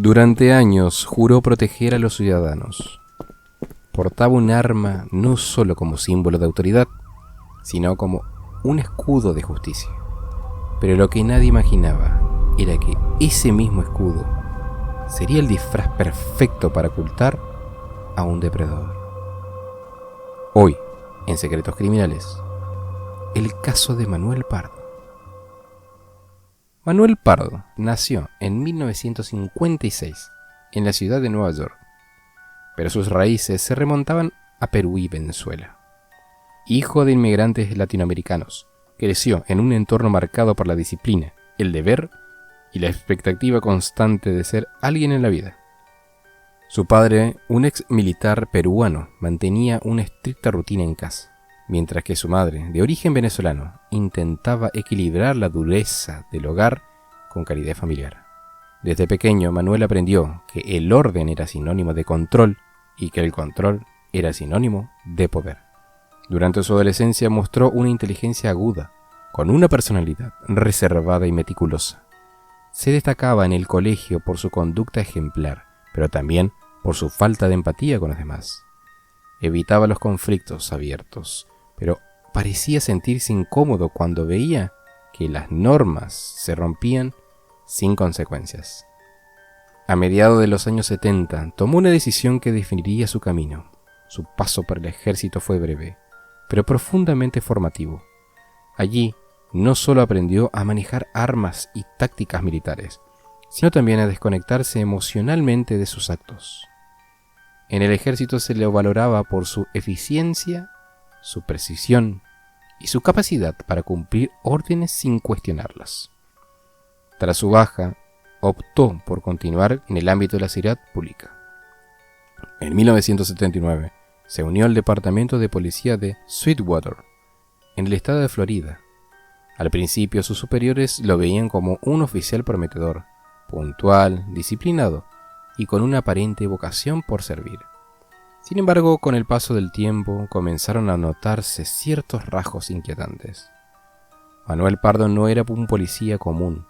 Durante años juró proteger a los ciudadanos. Portaba un arma no solo como símbolo de autoridad, sino como un escudo de justicia. Pero lo que nadie imaginaba era que ese mismo escudo sería el disfraz perfecto para ocultar a un depredador. Hoy, en Secretos Criminales, el caso de Manuel Pardo. Manuel Pardo nació en 1956 en la ciudad de Nueva York, pero sus raíces se remontaban a Perú y Venezuela. Hijo de inmigrantes latinoamericanos, creció en un entorno marcado por la disciplina, el deber y la expectativa constante de ser alguien en la vida. Su padre, un ex militar peruano, mantenía una estricta rutina en casa, mientras que su madre, de origen venezolano, intentaba equilibrar la dureza del hogar con caridad familiar. Desde pequeño, Manuel aprendió que el orden era sinónimo de control y que el control era sinónimo de poder. Durante su adolescencia mostró una inteligencia aguda, con una personalidad reservada y meticulosa. Se destacaba en el colegio por su conducta ejemplar, pero también por su falta de empatía con los demás. Evitaba los conflictos abiertos, pero parecía sentirse incómodo cuando veía que las normas se rompían sin consecuencias. A mediados de los años 70, tomó una decisión que definiría su camino. Su paso por el ejército fue breve, pero profundamente formativo. Allí, no solo aprendió a manejar armas y tácticas militares, sino también a desconectarse emocionalmente de sus actos. En el ejército se le valoraba por su eficiencia, su precisión y su capacidad para cumplir órdenes sin cuestionarlas. Tras su baja, optó por continuar en el ámbito de la seguridad pública. En 1979, se unió al departamento de policía de Sweetwater, en el estado de Florida. Al principio, sus superiores lo veían como un oficial prometedor, puntual, disciplinado y con una aparente vocación por servir. Sin embargo, con el paso del tiempo, comenzaron a notarse ciertos rasgos inquietantes. Manuel Pardo no era un policía común.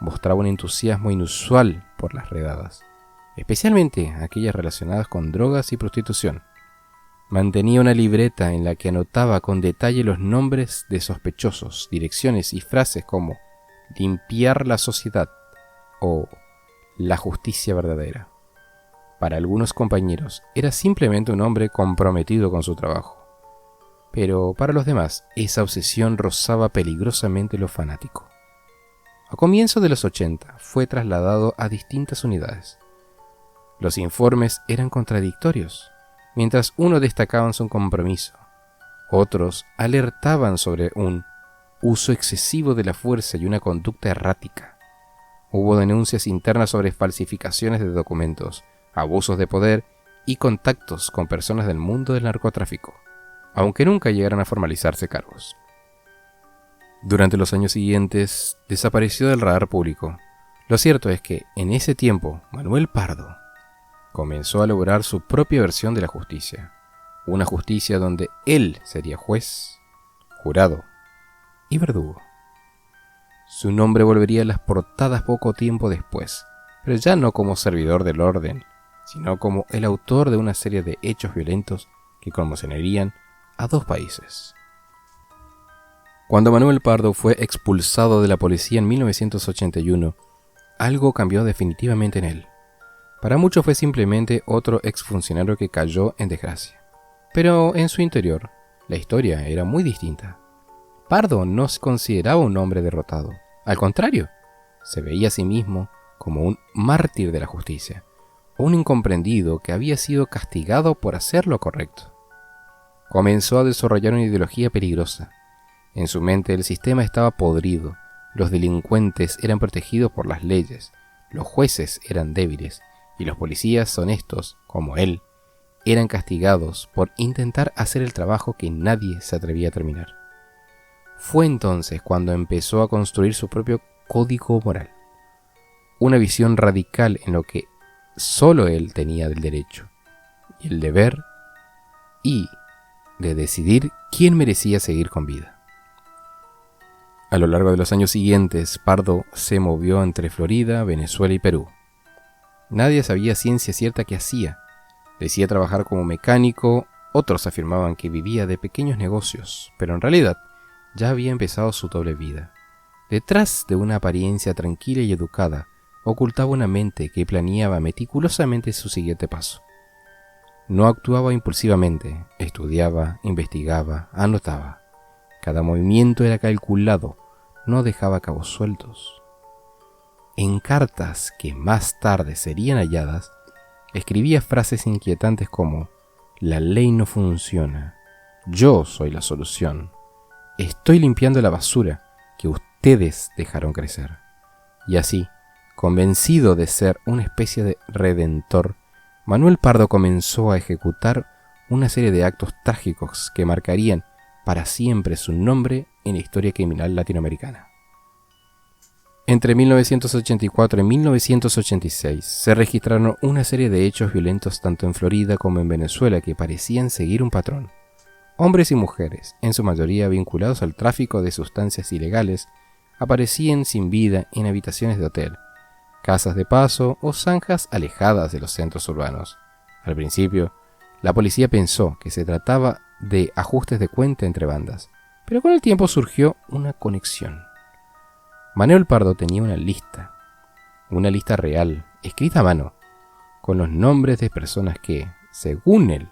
Mostraba un entusiasmo inusual por las redadas, especialmente aquellas relacionadas con drogas y prostitución. Mantenía una libreta en la que anotaba con detalle los nombres de sospechosos, direcciones y frases como limpiar la sociedad o la justicia verdadera. Para algunos compañeros era simplemente un hombre comprometido con su trabajo, pero para los demás esa obsesión rozaba peligrosamente lo fanático. A comienzos de los 80 fue trasladado a distintas unidades. Los informes eran contradictorios. Mientras unos destacaban su compromiso, otros alertaban sobre un uso excesivo de la fuerza y una conducta errática. Hubo denuncias internas sobre falsificaciones de documentos, abusos de poder y contactos con personas del mundo del narcotráfico, aunque nunca llegaron a formalizarse cargos. Durante los años siguientes, desapareció del radar público. Lo cierto es que, en ese tiempo, Manuel Pardo comenzó a elaborar su propia versión de la justicia. Una justicia donde él sería juez, jurado y verdugo. Su nombre volvería a las portadas poco tiempo después, pero ya no como servidor del orden, sino como el autor de una serie de hechos violentos que conmocionarían a dos países. Cuando Manuel Pardo fue expulsado de la policía en 1981, algo cambió definitivamente en él. Para muchos fue simplemente otro exfuncionario que cayó en desgracia. Pero en su interior, la historia era muy distinta. Pardo no se consideraba un hombre derrotado. Al contrario, se veía a sí mismo como un mártir de la justicia, un incomprendido que había sido castigado por hacer lo correcto. Comenzó a desarrollar una ideología peligrosa. En su mente el sistema estaba podrido, los delincuentes eran protegidos por las leyes, los jueces eran débiles y los policías honestos, como él, eran castigados por intentar hacer el trabajo que nadie se atrevía a terminar. Fue entonces cuando empezó a construir su propio código moral, una visión radical en lo que solo él tenía del derecho y el deber y de decidir quién merecía seguir con vida. A lo largo de los años siguientes, Pardo se movió entre Florida, Venezuela y Perú. Nadie sabía ciencia cierta qué hacía. Decía trabajar como mecánico, otros afirmaban que vivía de pequeños negocios, pero en realidad ya había empezado su doble vida. Detrás de una apariencia tranquila y educada, ocultaba una mente que planeaba meticulosamente su siguiente paso. No actuaba impulsivamente, estudiaba, investigaba, anotaba. Cada movimiento era calculado, no dejaba cabos sueltos. En cartas que más tarde serían halladas, escribía frases inquietantes como: la ley no funciona, yo soy la solución, estoy limpiando la basura que ustedes dejaron crecer. Y así, convencido de ser una especie de redentor, Manuel Pardo comenzó a ejecutar una serie de actos trágicos que marcarían para siempre su nombre en la historia criminal latinoamericana. Entre 1984 y 1986 se registraron una serie de hechos violentos tanto en Florida como en Venezuela que parecían seguir un patrón. Hombres y mujeres, en su mayoría vinculados al tráfico de sustancias ilegales, aparecían sin vida en habitaciones de hotel, casas de paso o zanjas alejadas de los centros urbanos. Al principio, la policía pensó que se trataba de ajustes de cuenta entre bandas, pero con el tiempo surgió una conexión. Manuel Pardo tenía una lista real, escrita a mano, con los nombres de personas que, según él,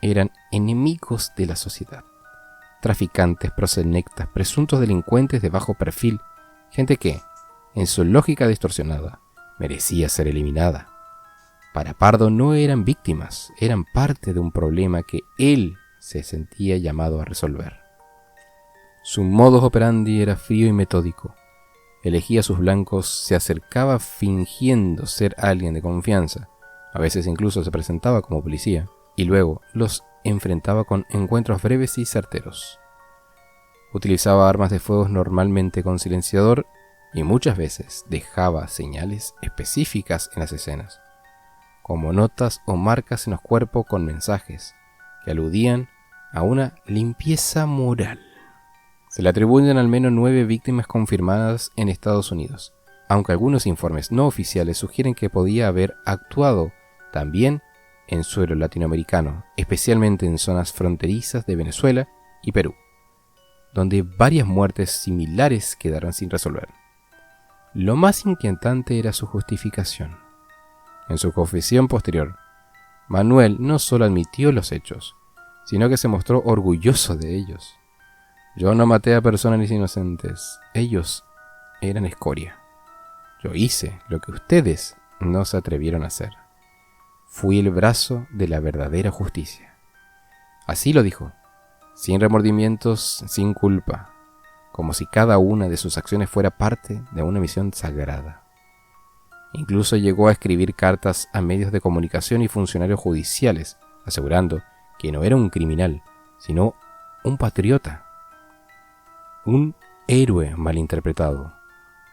eran enemigos de la sociedad. Traficantes, proxenetas, presuntos delincuentes de bajo perfil, gente que, en su lógica distorsionada, merecía ser eliminada. Para Pardo no eran víctimas, eran parte de un problema que él se sentía llamado a resolver. Su modus operandi era frío y metódico. Elegía a sus blancos, se acercaba fingiendo ser alguien de confianza, a veces incluso se presentaba como policía, y luego los enfrentaba con encuentros breves y certeros. Utilizaba armas de fuego normalmente con silenciador y muchas veces dejaba señales específicas en las escenas, como notas o marcas en los cuerpos con mensajes que aludían a una limpieza moral. Se le atribuyen al menos 9 víctimas confirmadas en Estados Unidos, aunque algunos informes no oficiales sugieren que podía haber actuado también en suelo latinoamericano, especialmente en zonas fronterizas de Venezuela y Perú, donde varias muertes similares quedaron sin resolver. Lo más inquietante era su justificación. En su confesión posterior, Manuel no solo admitió los hechos, sino que se mostró orgulloso de ellos. Yo no maté a personas inocentes, ellos eran escoria. Yo hice lo que ustedes no se atrevieron a hacer. Fui el brazo de la verdadera justicia. Así lo dijo, sin remordimientos, sin culpa, como si cada una de sus acciones fuera parte de una misión sagrada. Incluso llegó a escribir cartas a medios de comunicación y funcionarios judiciales, asegurando que no era un criminal, sino un patriota. Un héroe malinterpretado,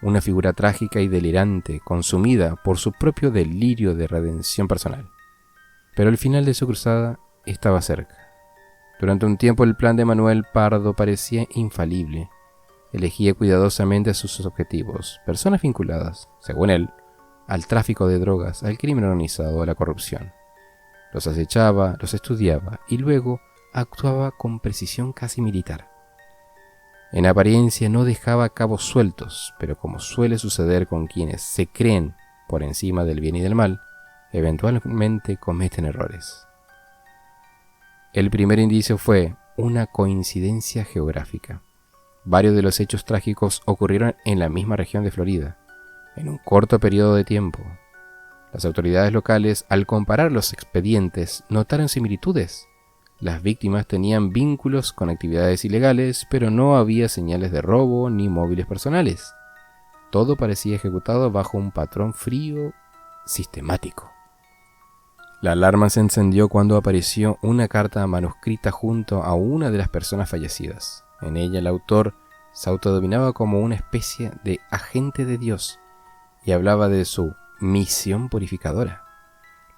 una figura trágica y delirante, consumida por su propio delirio de redención personal. Pero el final de su cruzada estaba cerca. Durante un tiempo el plan de Manuel Pardo parecía infalible. Elegía cuidadosamente a sus objetivos, personas vinculadas, según él, al tráfico de drogas, al crimen organizado, a la corrupción. Los acechaba, los estudiaba y luego actuaba con precisión casi militar. En apariencia no dejaba cabos sueltos, pero como suele suceder con quienes se creen por encima del bien y del mal, eventualmente cometen errores. El primer indicio fue una coincidencia geográfica. Varios de los hechos trágicos ocurrieron en la misma región de Florida, en un corto periodo de tiempo. Las autoridades locales, al comparar los expedientes, notaron similitudes. Las víctimas tenían vínculos con actividades ilegales, pero no había señales de robo ni móviles personales. Todo parecía ejecutado bajo un patrón frío, sistemático. La alarma se encendió cuando apareció una carta manuscrita junto a una de las personas fallecidas. En ella el autor se autodenominaba como una especie de agente de Dios y hablaba de su misión purificadora.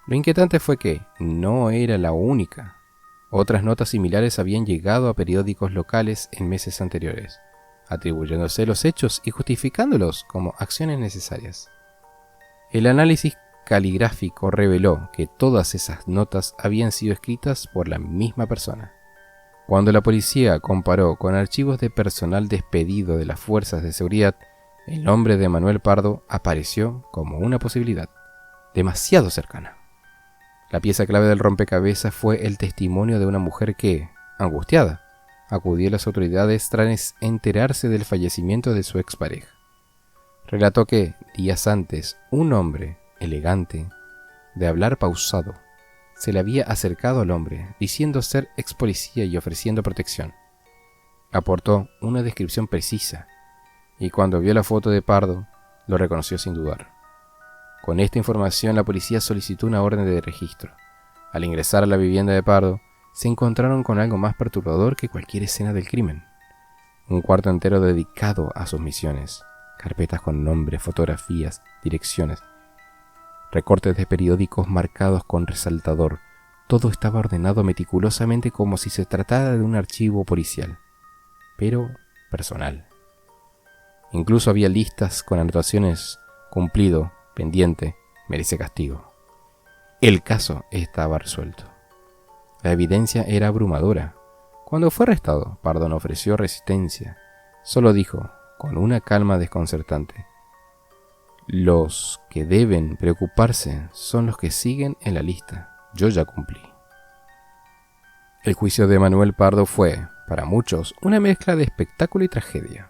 Lo inquietante fue que no era la única. Otras notas similares habían llegado a periódicos locales en meses anteriores, atribuyéndose los hechos y justificándolos como acciones necesarias. El análisis caligráfico reveló que todas esas notas habían sido escritas por la misma persona. Cuando la policía comparó con archivos de personal despedido de las fuerzas de seguridad, el nombre de Manuel Pardo apareció como una posibilidad, demasiado cercana. La pieza clave del rompecabezas fue el testimonio de una mujer que, angustiada, acudió a las autoridades tras enterarse del fallecimiento de su expareja. Relató que, días antes, un hombre elegante, de hablar pausado, se le había acercado al hombre, diciendo ser ex policía y ofreciendo protección. Aportó una descripción precisa, y cuando vio la foto de Pardo, lo reconoció sin dudar. Con esta información, la policía solicitó una orden de registro. Al ingresar a la vivienda de Pardo, se encontraron con algo más perturbador que cualquier escena del crimen. Un cuarto entero dedicado a sus misiones, carpetas con nombres, fotografías, direcciones, recortes de periódicos marcados con resaltador. Todo estaba ordenado meticulosamente como si se tratara de un archivo policial, pero personal. Incluso había listas con anotaciones: cumplido, pendiente, merece castigo. El caso estaba resuelto. La evidencia era abrumadora. Cuando fue arrestado, Pardo no ofreció resistencia. Solo dijo, con una calma desconcertante: los que deben preocuparse son los que siguen en la lista. Yo ya cumplí. El juicio de Manuel Pardo fue, para muchos, una mezcla de espectáculo y tragedia.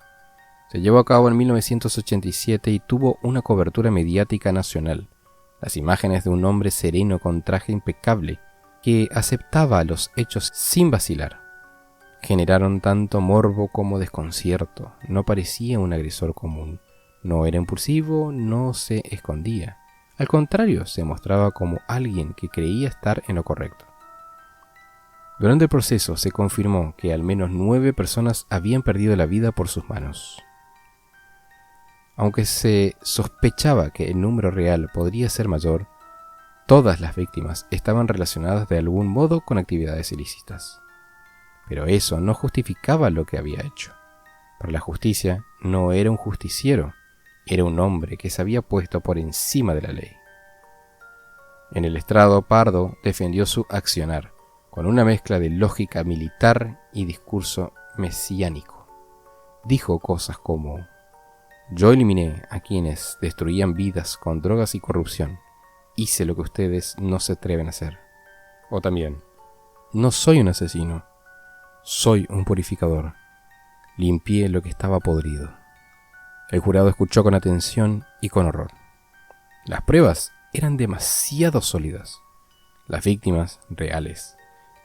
Se llevó a cabo en 1987 y tuvo una cobertura mediática nacional. Las imágenes de un hombre sereno con traje impecable, que aceptaba los hechos sin vacilar, generaron tanto morbo como desconcierto. No parecía un agresor común. No era impulsivo, no se escondía. Al contrario, se mostraba como alguien que creía estar en lo correcto. Durante el proceso se confirmó que al menos 9 personas habían perdido la vida por sus manos. Aunque se sospechaba que el número real podría ser mayor, todas las víctimas estaban relacionadas de algún modo con actividades ilícitas. Pero eso no justificaba lo que había hecho. Para la justicia no era un justiciero, era un hombre que se había puesto por encima de la ley. En el estrado, Pardo defendió su accionar, con una mezcla de lógica militar y discurso mesiánico. Dijo cosas como: yo eliminé a quienes destruían vidas con drogas y corrupción. Hice lo que ustedes no se atreven a hacer. O también: no soy un asesino, soy un purificador. Limpié lo que estaba podrido. El jurado escuchó con atención y con horror. Las pruebas eran demasiado sólidas. Las víctimas reales.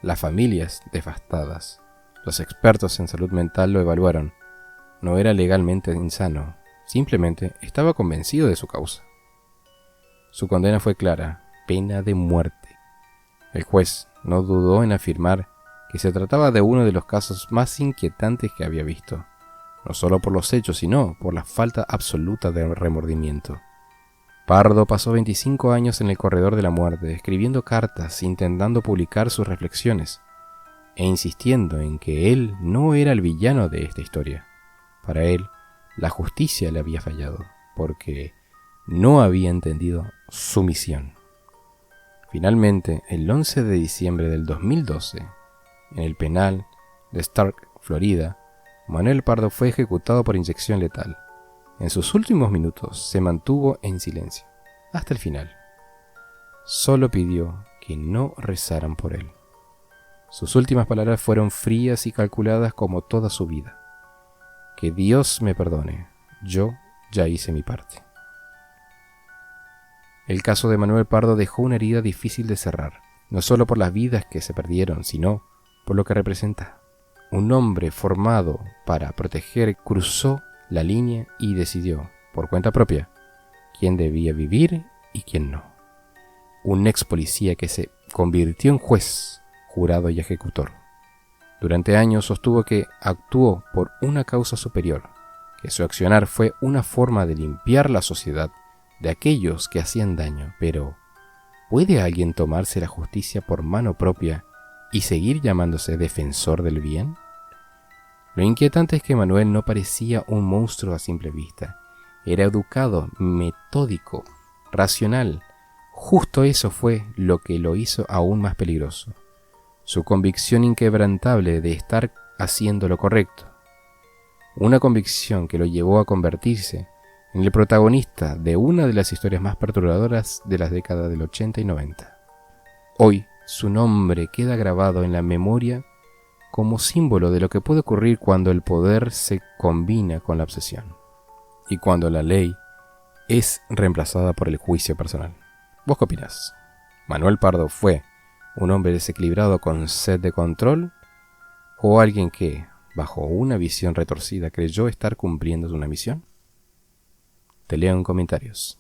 Las familias devastadas. Los expertos en salud mental lo evaluaron. No era legalmente insano. Simplemente estaba convencido de su causa. Su condena fue clara: pena de muerte. El juez no dudó en afirmar que se trataba de uno de los casos más inquietantes que había visto, no solo por los hechos, sino por la falta absoluta de remordimiento. Pardo pasó 25 años en el corredor de la muerte, escribiendo cartas, intentando publicar sus reflexiones, e insistiendo en que él no era el villano de esta historia. Para él, la justicia le había fallado, porque no había entendido su misión. Finalmente, el 11 de diciembre del 2012, en el penal de Stark, Florida, Manuel Pardo fue ejecutado por inyección letal. En sus últimos minutos se mantuvo en silencio, hasta el final. Solo pidió que no rezaran por él. Sus últimas palabras fueron frías y calculadas como toda su vida: que Dios me perdone, yo ya hice mi parte. El caso de Manuel Pardo dejó una herida difícil de cerrar, no solo por las vidas que se perdieron, sino por lo que representa. Un hombre formado para proteger cruzó la línea y decidió, por cuenta propia, quién debía vivir y quién no. Un ex policía que se convirtió en juez, jurado y ejecutor. Durante años sostuvo que actuó por una causa superior, que su accionar fue una forma de limpiar la sociedad de aquellos que hacían daño. Pero, ¿puede alguien tomarse la justicia por mano propia y seguir llamándose defensor del bien? Lo inquietante es que Manuel no parecía un monstruo a simple vista. Era educado, metódico, racional, Justo eso fue lo que lo hizo aún más peligroso. Su convicción inquebrantable de estar haciendo lo correcto. Una convicción que lo llevó a convertirse en el protagonista de una de las historias más perturbadoras de las décadas del 80 y 90. Hoy, su nombre queda grabado en la memoria como símbolo de lo que puede ocurrir cuando el poder se combina con la obsesión y cuando la ley es reemplazada por el juicio personal. ¿Vos qué opinás? ¿Manuel Pardo fue un hombre desequilibrado con sed de control o alguien que, bajo una visión retorcida, creyó estar cumpliendo una misión? Te leo en comentarios.